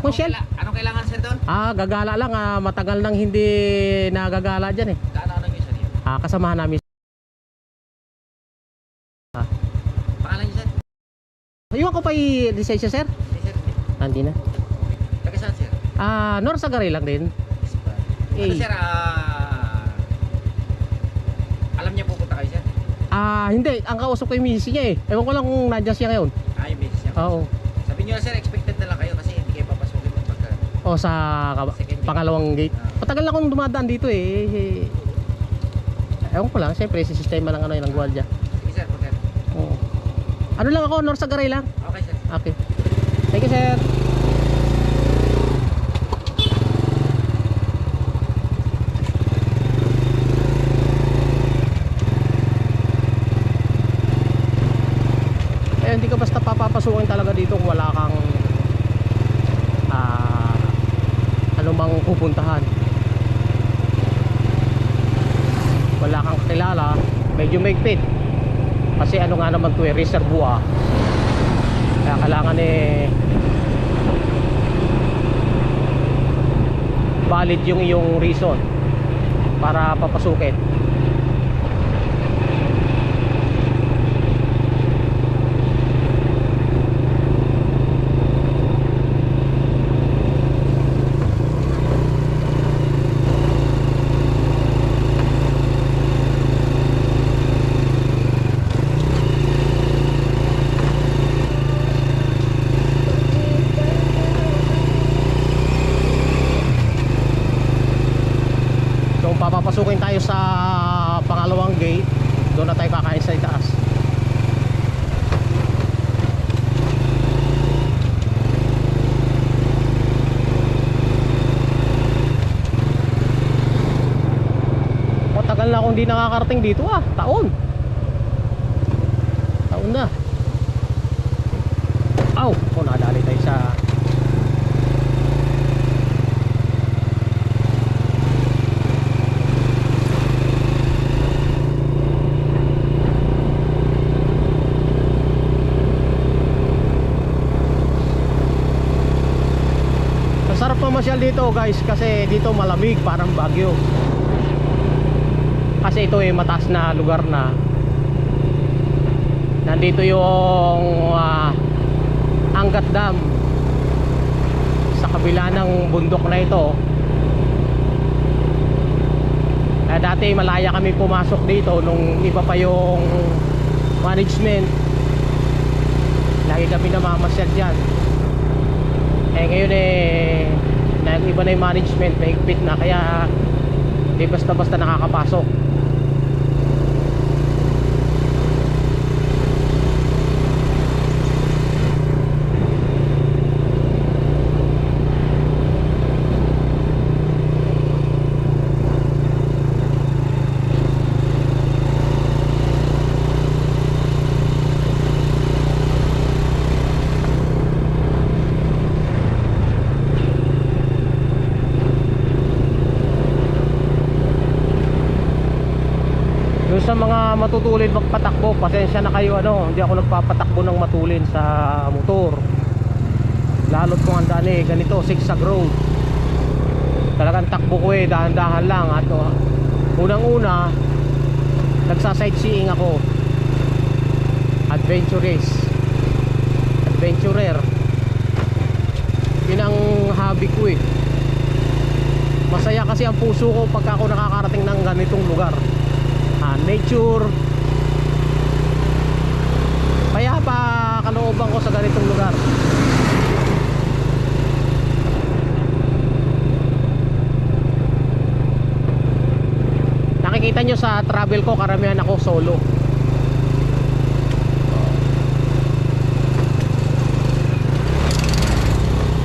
Kung Shell? Anong kailangan sir doon? Gagala lang. Matagal nang hindi nagagala dyan eh. Ano nyo sir yun? Kasamahan namin. Pangalan nyo sir? Iwan ko pa i-lisensya sir. Hindi sir. Hindi na. Taga saan sir? Nor Sagari lang din. Ano sir, alam niya pupunta kayo sir? Hindi. Ang kausap ko yung misis niya eh. Ewan ko lang kung nandiyan siya ngayon. Yung misis niya. Oo. Sabi nyo na sir, expected na lang kayo kasi hindi kayo papasukin mo pagka... Sa pangalawang gate. Matagal na akong dumadaan dito eh. Ewan ko lang. Siyempre, si sistema ng ng gwardiya. Sige sir, pagka... Oo. Ano lang ako, Nor Sagari lang. Okay sir. Okay. Thank you sir. Hindi ka basta papapasukin talaga dito kung wala kang anumang pupuntahan. Wala kang kilala, medyo maigpit. Kasi ano nga naman to reservoir. Kaya kailangan valid yung iyong reason para papasukin. Papapasukin tayo sa pangalawang gate. Doon na tayo kakain sa itaas. Matagal na akong di nakakarating dito taon na. Nadali tayo sa pamasyal dito guys kasi dito malamig, parang Baguio. Kasi ito mataas na lugar na. Nandito yung Angat Dam sa kabila ng bundok na ito. Dati malaya kami pumasok dito nung iba pa yung management. Lagi kami namamasyal dyan. Ngayon nag-iba na yung management, mahigpit na, kaya di basta-basta nakakapasok. Sa mga matutulin magpatakbo, pasensya na kayo, hindi ako nagpapatakbo ng matulin sa motor. Lalo't kung ang daan ganito, zigzag road. Talagang takbo ko dahan-dahan lang. At unang-una, nagsa-sightseeing ako. Adventurer. Yun ang hobby ko Masaya kasi ang puso ko pagka ako nakakarating ng ganitong lugar. Nature. Kaya pa kalooban ko sa ganitong lugar. Nakikita nyo sa travel ko, karamihan ako solo.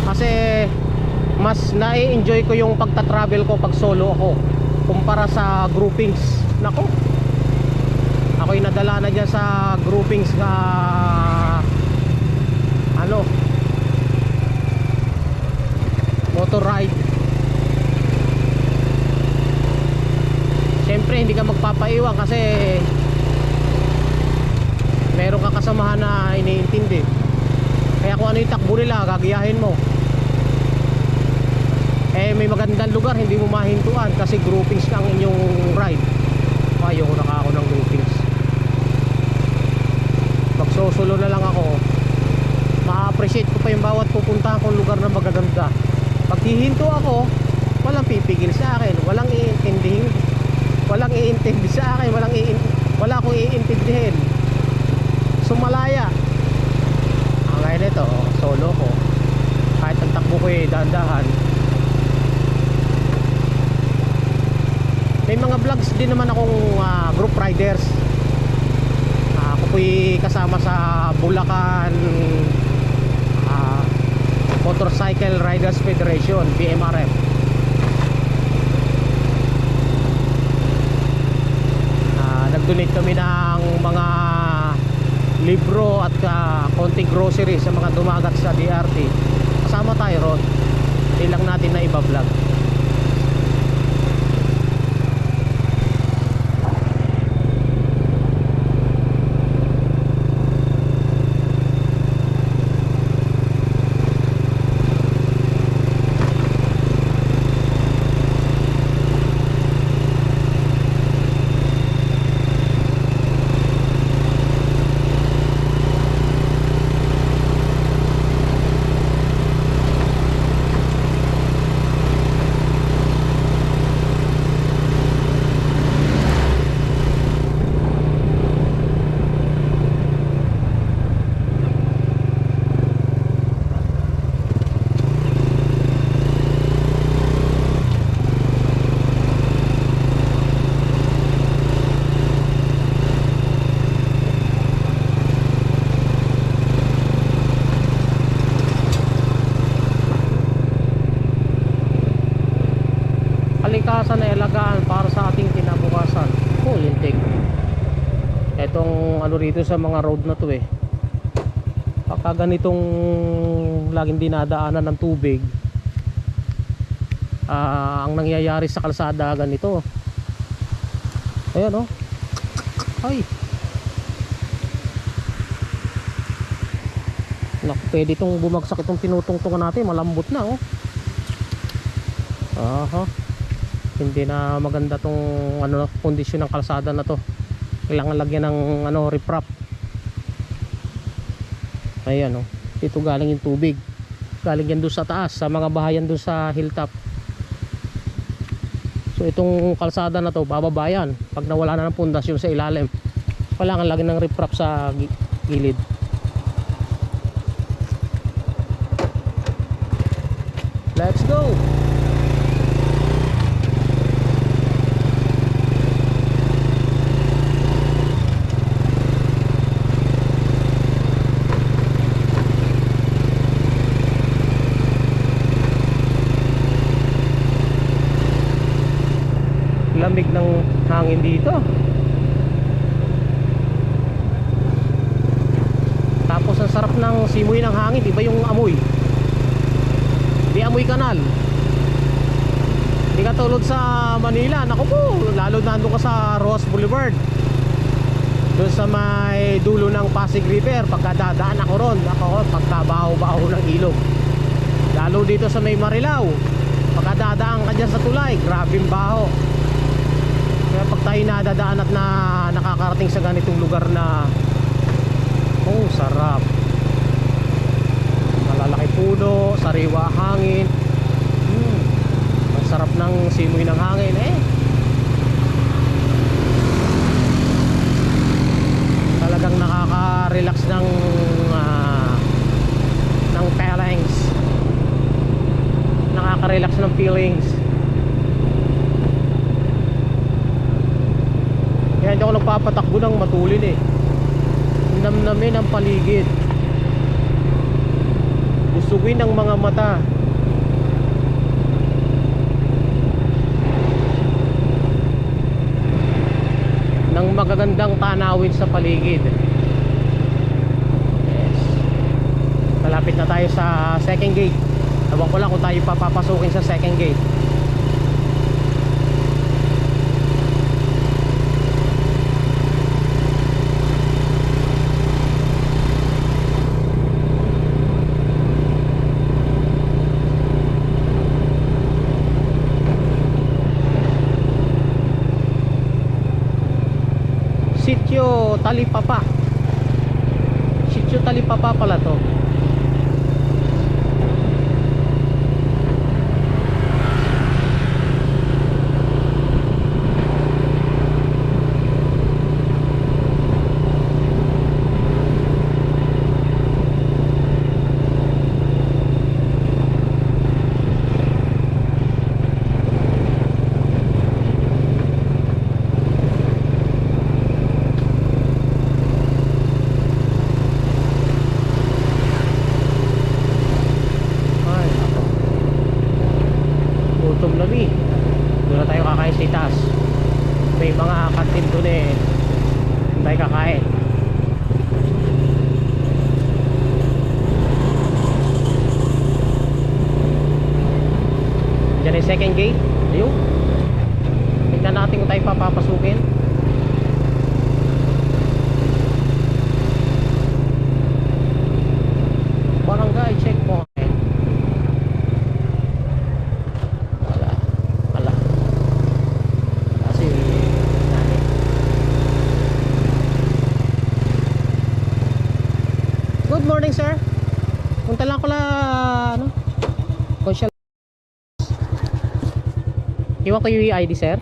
Kasi mas na-enjoy ko yung pagta-travel ko pag solo ako kumpara sa groupings. Nako, ako'y nadala na dyan sa groupings motor ride. Siyempre hindi ka magpapaiwan kasi meron ka kasamahan na iniintindi. Kaya kung ano yung takbo nila, gagayahin mo. eh may magandang lugar hindi mo mahintuan kasi groupings lang inyong ride. Ayoko na ako ng groupings. Magsosolo na lang ako, ma-appreciate ko pa yung bawat pupuntahan kong lugar na magaganda. Pag hihinto ako, walang pipigil sa akin, walang iintindi sa akin, wala akong iintindihin. Sumalaya. Ang ngayon nito, solo ko. Kahit ang takbo ko dahan-dahan. May mga vlogs din naman akong group riders. Ako po'y kasama sa Bulacan Motorcycle Riders Federation, BMRF. Nag-donate kami ng mga libro at konting grocery sa mga dumagat sa DRT. Kasama tayo ron. Hindi lang natin na iba-vlog. Kalikasan na alagaan para sa ating kinabukasan. Lintik. Etong ano rito sa mga road na to pagka ganitong laging dinadaanan ng tubig, ang nangyayari sa kalsada ganito. Ayan ay naku, pwede itong bumagsak itong tinutungtungan natin. Malambot na hindi na maganda tong kondisyon ng kalsada na to. Kailangan lagyan ng riprap. Ayan dito galing yung tubig, galing yan doon sa taas sa mga bahayan doon sa hilltop. So itong kalsada na to bababayan pag nawala na ng pundasyon sa ilalim. Kailangan lagyan ng riprap sa gilid. Let's go. Lamig ng hangin dito. Tapos ang sarap ng simoy ng hangin. Iba yung amoy. Di amoy kanal. Di katulad sa Manila. Naku po, lalo nandun ka sa Ross Boulevard, doon sa may dulo ng Pasig River. Pagkadadaan ako ron, pagkabaho-baho ng ilog. Lalo dito sa may Marilao, pagkadadaan ka dyan sa tulay, grabing baho. Kaya pag tayo nadadaan at nakakarating sa ganitong lugar na sarap. Malalaki puno, sariwa hangin. Ang sarap ng simoy ng hangin Talagang nakaka-relax ng feelings. Nakaka-relax ng feelings. Kaya hindi ako nagpapatakbo ng matulin Namnamin ang paligid. Usugin ang mga mata. Ng magagandang tanawin sa paligid. Yes. Malapit na tayo sa second gate. Ewan ko lang kung tayo papapasukin sa second gate. Sitio Talipapa. Sitio Talipapa pala to. Ay, nako. Gutom na mi. Doon na tayo kakain sa itaas. May mga kantin doon eh. Doon tayo kakain. Diyan yung second gate. Ayun. Tignan natin kung tayo papapasukin. Barangay checkpoint. Wala. Wala. Kasi nani. Good morning, sir. Punta lang ko ano? Consyal. Iwan ko yung ID, sir.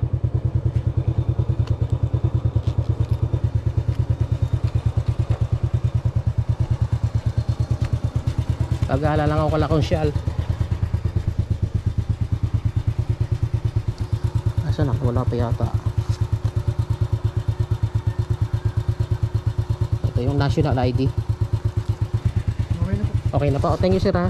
Pag-aala lang ako kala konsyal. Asan na? Wala pa yata. Ito yung national ID. Okay na po. Okay na pa. Oh, thank you, sir, ha.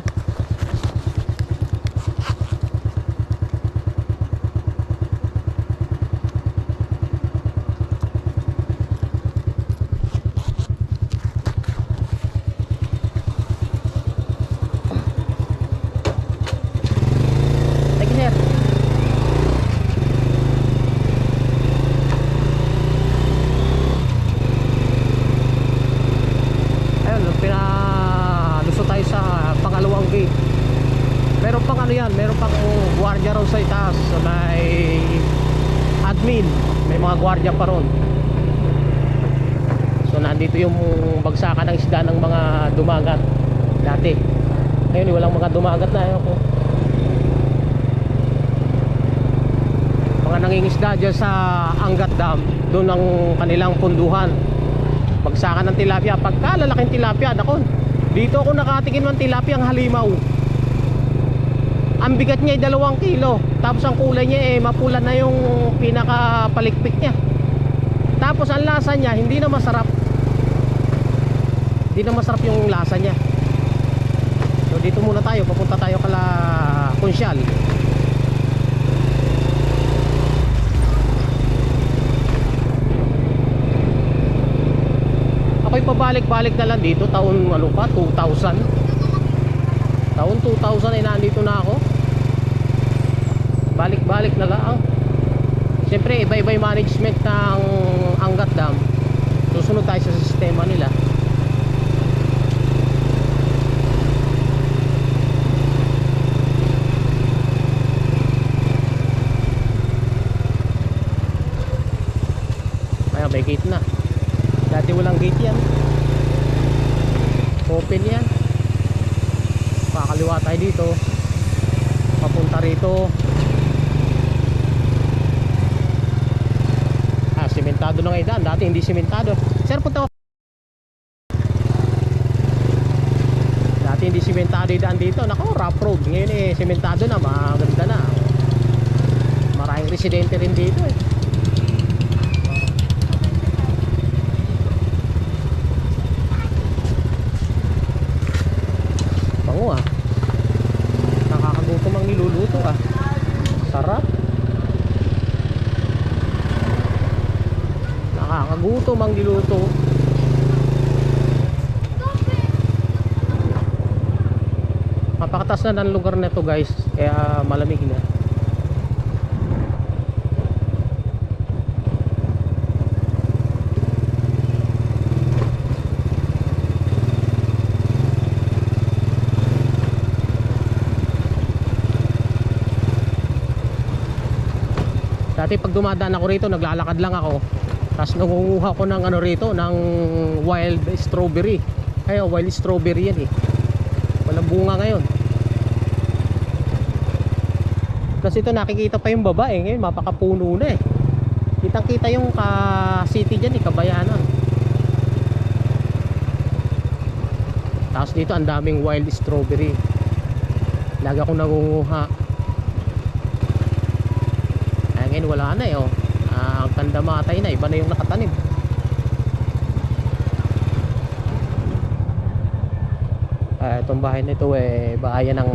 Thank you, sir. Ayun, pinalusot tayo sa pangalawang gate. Meron pang ano yan, meron pang gwardiya raw sa itaas. So, may admin, may mga gwardiya pa ron. So nandito yung bagsakan ng isda ng mga dumagat dati. Ngayon walang mga dumagat na. Ayun ko. Mga nangingisda dyan sa Angat Dam, doon ang kanilang punduhan. Bagsakan ng tilapia. Pagka lalaking tilapia, nakon, dito ako nakatikin ng tilapia ang halimaw. Ang bigat niya ay 2 kilo. Tapos ang kulay niya mapula na yung pinakapalikpik niya. Tapos ang lasa niya hindi na masarap. Hindi na masarap yung lasa niya. So dito muna tayo. Papunta tayo kala Konsyal. Ako'y pabalik-balik na lang dito. Taon ano pa? 2000. Taon 2000 ay nandito na ako. Balik-balik na lang. Siyempre iba-iba yung management ng Angat Dam. Susunod tayo sa sistema nila. Ayan, may gate na. Dati walang gate yan. Open yan. Pakaliwa tayo dito. Papunta rito. Simentado na ngayon daan. Dati hindi simentado. Sir, punta ko. Dati hindi simentado yung daan dito. Nako, rough road. Ngayon simentado na. Maganda na. Maraming residente rin dito Bango Nakakagutom ang niluluto Sarap. Nakakagutom ang niluto. Mapakatas na ng lugar na to, guys. Kaya malamig na. Dati pag dumadaan ako rito, naglalakad lang ako. Tapos nangunguha ko ng ano rito, ng wild strawberry. Ay, wild strawberry yan eh. Walang bunga ngayon. Plus ito nakikita pa yung baba eh. Ngayon mapakapuno na eh. Kitang kita yung city dyan eh, Kabayanan. Tapos dito ang daming wild strawberry. Lagi akong nangunguha. Ay ngayon wala na eh oh. Ang tanda matay na, iba na yung nakatanim. Itong bahay na ito eh, bahayan ng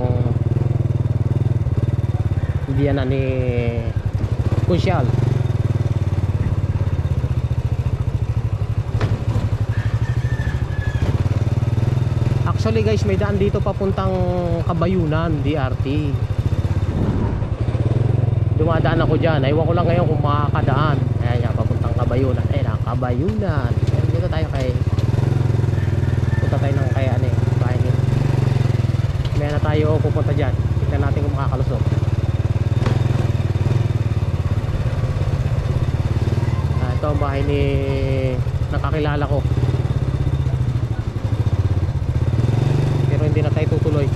hindi yan ni Kunsyal. Actually guys, may daan dito papuntang Kabayunan, DRT. Dumadaan ako dyan. Ewan ko lang ngayon kung makakadaan. Ayan yan, papuntang Kabayunan. Ayan, Kabayunan. Ayan, dito tayo kay punta tayo ng kay ano eh, bahay nito. May na tayo pupunta dyan. Tignan natin kung makakalusot. Ito ang bahay ni nakakilala ko. Pero hindi na tayo tutuloy.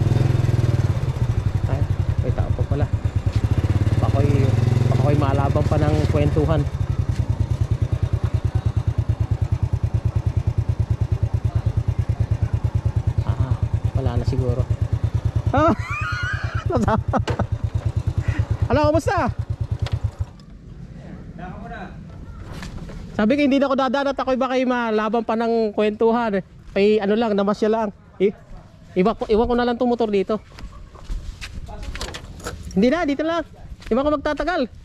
Ay, may tao pa pala. Ako'y malabang pa ng kwentuhan. Wala na siguro. Hello, kumusta? Sabi ko hindi na ako dadaan at ako'y baka malabang pa ng kwentuhan. Ay ano lang, namasya lang. Iwan ko na lang itong motor dito. Hindi na, dito lang. Di ba ako magtatagal?